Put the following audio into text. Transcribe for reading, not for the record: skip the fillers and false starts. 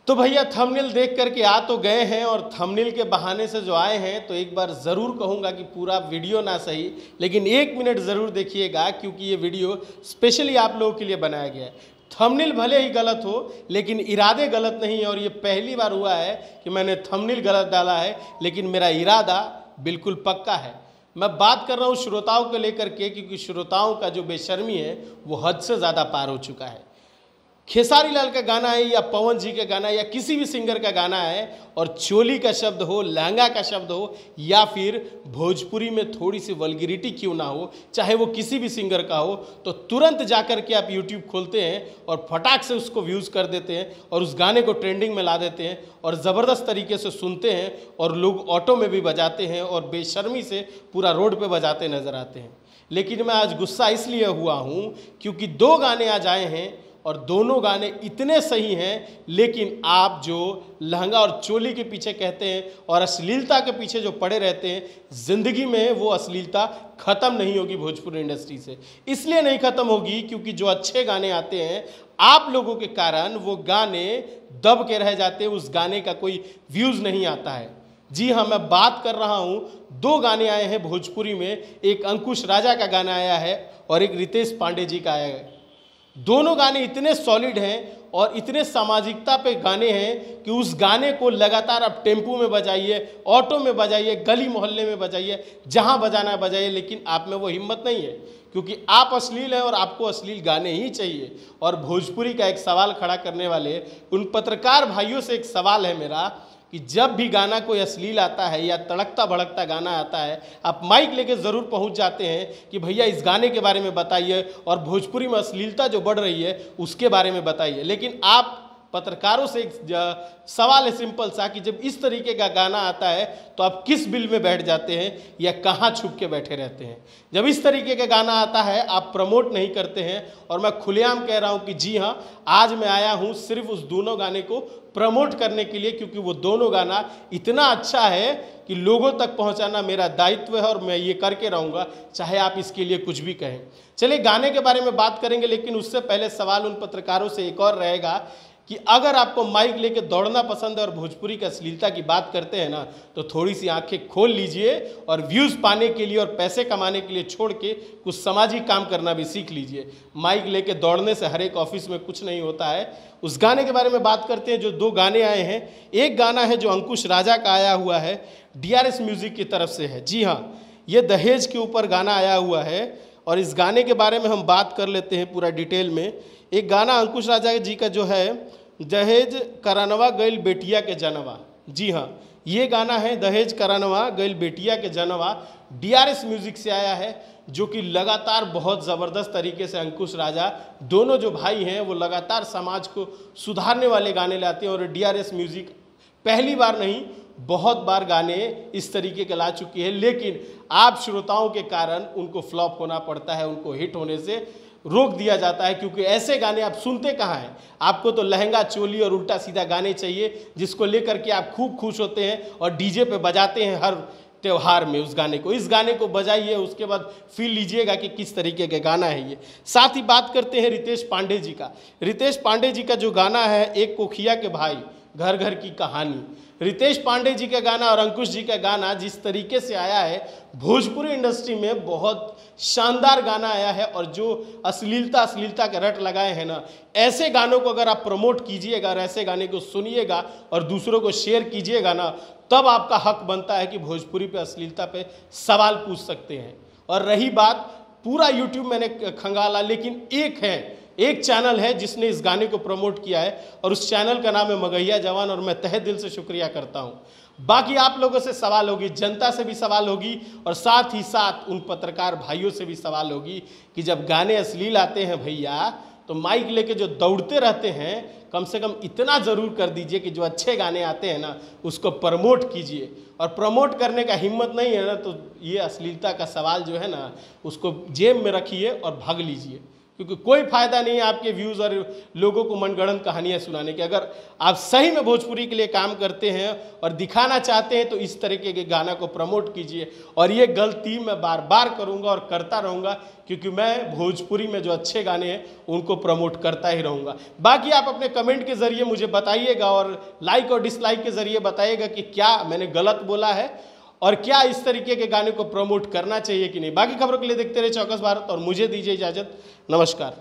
तो भैया थंबनेल देख करके आ तो गए हैं और थंबनेल के बहाने से जो आए हैं तो एक बार ज़रूर कहूँगा कि पूरा वीडियो ना सही लेकिन 1 मिनट ज़रूर देखिएगा, क्योंकि ये वीडियो स्पेशली आप लोगों के लिए बनाया गया है। थंबनेल भले ही गलत हो लेकिन इरादे गलत नहीं है, और ये पहली बार हुआ है कि मैंने थंबनेल गलत डाला है, लेकिन मेरा इरादा बिल्कुल पक्का है। मैं बात कर रहा हूँ श्रोताओं को लेकर के, क्योंकि श्रोताओं का जो बेशर्मी है वो हद से ज़्यादा पार हो चुका है। खेसारी लाल का गाना है या पवन जी का गाना या किसी भी सिंगर का गाना है, और चोली का शब्द हो, लहंगा का शब्द हो, या फिर भोजपुरी में थोड़ी सी वल्गैरिटी क्यों ना हो, चाहे वो किसी भी सिंगर का हो, तो तुरंत जाकर के आप यूट्यूब खोलते हैं और फटाक से उसको व्यूज़ कर देते हैं और उस गाने को ट्रेंडिंग में ला देते हैं और ज़बरदस्त तरीके से सुनते हैं, और लोग ऑटो में भी बजाते हैं और बेशर्मी से पूरा रोड पर बजाते नज़र आते हैं। लेकिन मैं आज गुस्सा इसलिए हुआ हूँ क्योंकि 2 गाने आज आए हैं और दोनों गाने इतने सही हैं, लेकिन आप जो लहंगा और चोली के पीछे कहते हैं और अश्लीलता के पीछे जो पड़े रहते हैं, ज़िंदगी में वो अश्लीलता ख़त्म नहीं होगी भोजपुरी इंडस्ट्री से। इसलिए नहीं ख़त्म होगी क्योंकि जो अच्छे गाने आते हैं आप लोगों के कारण वो गाने दब के रह जाते हैं, उस गाने का कोई व्यूज़ नहीं आता है। जी हाँ, मैं बात कर रहा हूँ 2 गाने आए हैं भोजपुरी में, एक अंकुश राजा का गाना आया है और एक रितेश पांडे जी का आया है। दोनों गाने इतने सॉलिड हैं और इतने सामाजिकता पे गाने हैं कि उस गाने को लगातार आप टेम्पो में बजाइए, ऑटो में बजाइए, गली मोहल्ले में बजाइए, जहां बजाना है बजाइए, लेकिन आप में वो हिम्मत नहीं है क्योंकि आप अश्लील हैं और आपको अश्लील गाने ही चाहिए। और भोजपुरी का एक सवाल खड़ा करने वाले उन पत्रकार भाइयों से एक सवाल है मेरा कि जब भी गाना कोई अश्लील आता है या तड़कता भड़कता गाना आता है, आप माइक लेके ज़रूर पहुंच जाते हैं कि भैया इस गाने के बारे में बताइए और भोजपुरी में अश्लीलता जो बढ़ रही है उसके बारे में बताइए। लेकिन आप पत्रकारों से एक सवाल है सिंपल सा कि जब इस तरीके का गाना आता है तो आप किस बिल में बैठ जाते हैं या कहाँ छुप के बैठे रहते हैं? जब इस तरीके का गाना आता है आप प्रमोट नहीं करते हैं, और मैं खुलेआम कह रहा हूँ कि जी हाँ, आज मैं आया हूँ सिर्फ उस दोनों गाने को प्रमोट करने के लिए, क्योंकि वो दोनों गाना इतना अच्छा है कि लोगों तक पहुंचाना मेरा दायित्व है और मैं ये करके रहूँगा, चाहे आप इसके लिए कुछ भी कहें। चलिए गाने के बारे में बात करेंगे, लेकिन उससे पहले सवाल उन पत्रकारों से एक और रहेगा कि अगर आपको माइक लेके दौड़ना पसंद है और भोजपुरी की अश्लीलता की बात करते हैं ना, तो थोड़ी सी आंखें खोल लीजिए और व्यूज़ पाने के लिए और पैसे कमाने के लिए छोड़ के कुछ सामाजिक काम करना भी सीख लीजिए। माइक लेके दौड़ने से हर एक ऑफिस में कुछ नहीं होता है। उस गाने के बारे में बात करते हैं जो 2 गाने आए हैं। एक गाना है जो अंकुश राजा का आया हुआ है, DRS म्यूज़िक की तरफ से है। जी हाँ, ये दहेज के ऊपर गाना आया हुआ है और इस गाने के बारे में हम बात कर लेते हैं पूरा डिटेल में। एक गाना अंकुश राजा जी का जो है, दहेज करानवा गइल बेटिया के जनवा। जी हाँ, ये गाना है दहेज करानवा गइल बेटिया के जनवा, DRS म्यूज़िक से आया है, जो कि लगातार बहुत ज़बरदस्त तरीके से अंकुश राजा, दोनों जो भाई हैं वो लगातार समाज को सुधारने वाले गाने लाते हैं। और DRS म्यूज़िक पहली बार नहीं बहुत बार गाने इस तरीके के ला चुकी है, लेकिन आप श्रोताओं के कारण उनको फ्लॉप होना पड़ता है, उनको हिट होने से रोक दिया जाता है, क्योंकि ऐसे गाने आप सुनते कहाँ हैं? आपको तो लहंगा चोली और उल्टा सीधा गाने चाहिए जिसको लेकर के आप खूब खुश होते हैं और डीजे पे बजाते हैं हर त्यौहार में उस गाने को। इस गाने को बजाइए, उसके बाद फील लीजिएगा कि किस तरीके का गाना है ये। साथ ही बात करते हैं रितेश पांडे जी का। रितेश पांडे जी का जो गाना है एक कोखिया के भाई घर घर की कहानी, रितेश पांडे जी का गाना और अंकुश जी का गाना जिस तरीके से आया है, भोजपुरी इंडस्ट्री में बहुत शानदार गाना आया है। और जो अश्लीलता के रट लगाए हैं ना, ऐसे गानों को अगर आप प्रमोट कीजिएगा और ऐसे गाने को सुनिएगा और दूसरों को शेयर कीजिएगा ना, तब आपका हक बनता है कि भोजपुरी पे अश्लीलता पे सवाल पूछ सकते हैं। और रही बात, पूरा यूट्यूब मैंने खंगाला, लेकिन एक चैनल है जिसने इस गाने को प्रमोट किया है और उस चैनल का नाम है मगहिया जवान, और मैं तहे दिल से शुक्रिया करता हूं। बाकी आप लोगों से सवाल होगी, जनता से भी सवाल होगी, और साथ ही साथ उन पत्रकार भाइयों से भी सवाल होगी कि जब गाने अश्लील आते हैं भैया, तो माइक लेके जो दौड़ते रहते हैं, कम से कम इतना ज़रूर कर दीजिए कि जो अच्छे गाने आते हैं ना उसको प्रमोट कीजिए। और प्रमोट करने का हिम्मत नहीं है ना, तो ये अश्लीलता का सवाल जो है ना उसको जेब में रखिए और भाग लीजिए। क्योंकि कोई फायदा नहीं है आपके व्यूज़ और लोगों को मनगढ़ंत कहानियाँ सुनाने की। अगर आप सही में भोजपुरी के लिए काम करते हैं और दिखाना चाहते हैं तो इस तरीके के गाना को प्रमोट कीजिए। और ये गलती मैं बार बार करूँगा और करता रहूँगा, क्योंकि मैं भोजपुरी में जो अच्छे गाने हैं उनको प्रमोट करता ही रहूँगा। बाकी आप अपने कमेंट के ज़रिए मुझे बताइएगा और लाइक और डिसलाइक के ज़रिए बताइएगा कि क्या मैंने गलत बोला है और क्या इस तरीके के गाने को प्रमोट करना चाहिए कि नहीं। बाकी खबरों के लिए देखते रहे चौकस भारत और मुझे दीजिए इजाज़त। नमस्कार।